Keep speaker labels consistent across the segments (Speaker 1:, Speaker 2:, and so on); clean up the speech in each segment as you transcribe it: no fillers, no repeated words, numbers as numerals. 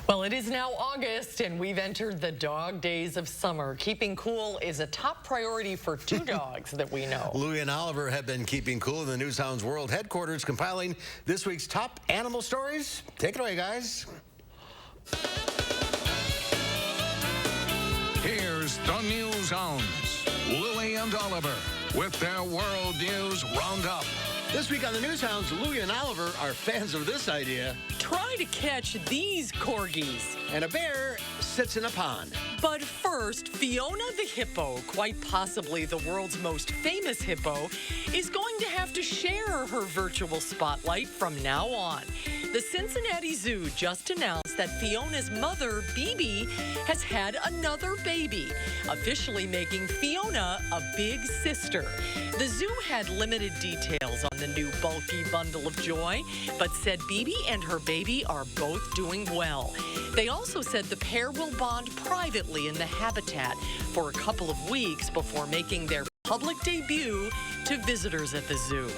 Speaker 1: Well, it is now August, and we've entered the dog days of summer. Keeping cool is a top priority for two dogs that we know.
Speaker 2: Lui and Oliver have been keeping cool in the Newshounds World headquarters, compiling this week's top animal stories. Take it away, guys.
Speaker 3: Here's the Newshounds, Lui and Oliver, with their World News Roundup.
Speaker 2: This week on the Newshounds, Lui and Oliver are fans of this idea.
Speaker 1: Try to catch these corgis.
Speaker 2: And a bear sits in a pond.
Speaker 1: But first, Fiona the hippo, quite possibly the world's most famous hippo, is going to have to share her virtual spotlight from now on. The Cincinnati Zoo just announced that Fiona's mother, Bibi, has had another baby, officially making Fiona a big sister. The zoo had limited details on the new bulky bundle of joy, but said Bibi and her baby are both doing well. They also said the pair will bond privately in the habitat for a couple of weeks before making their public debut to visitors at the zoo.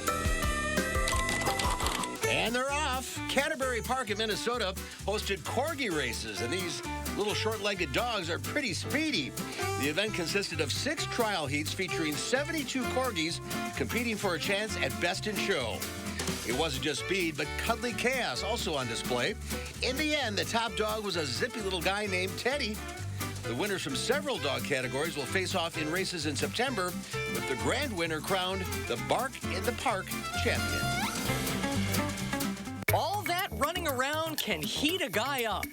Speaker 2: And they're off. Canterbury Park in Minnesota hosted corgi races, and these little short-legged dogs are pretty speedy. The event consisted of 6 trial heats featuring 72 corgis competing for a chance at Best in Show. It wasn't just speed, but cuddly chaos also on display. In the end, the top dog was a zippy little guy named Teddy. The winners from several dog categories will face off in races in September, with the grand winner crowned the Bark in the Park champion.
Speaker 1: All that running around can heat a guy up.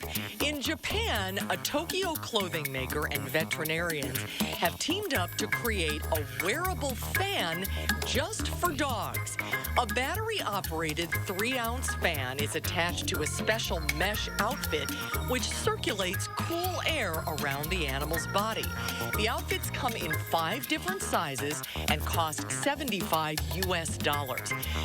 Speaker 1: In Japan, a Tokyo clothing maker and veterinarians have teamed up to create a wearable fan just for dogs. A battery-operated 3-ounce fan is attached to a special mesh outfit which circulates cool air around the animal's body. The outfits come in 5 different sizes and cost $75 US.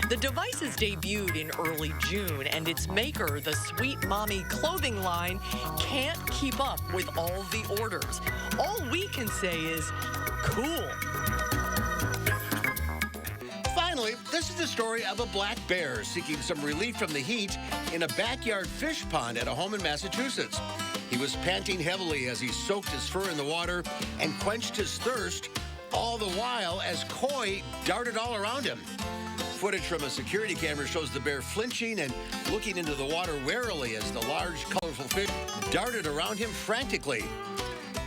Speaker 1: The device is debuted in early June, and its maker, the Sweet Mommy clothing line, can't keep up with all the orders. All we can say is, cool.
Speaker 2: Finally, this is the story of a black bear seeking some relief from the heat in a backyard fish pond at a home in Massachusetts. He was panting heavily as he soaked his fur in the water and quenched his thirst, all the while as koi darted all around him. Footage from a security camera shows the bear flinching and looking into the water warily as the large, colorful fish darted around him frantically.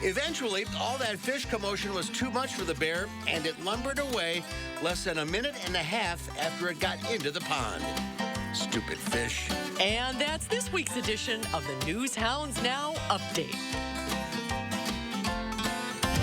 Speaker 2: Eventually, all that fish commotion was too much for the bear, and it lumbered away less than a minute and a half after it got into the pond. Stupid fish.
Speaker 1: And that's this week's edition of the Newshounds Now Update.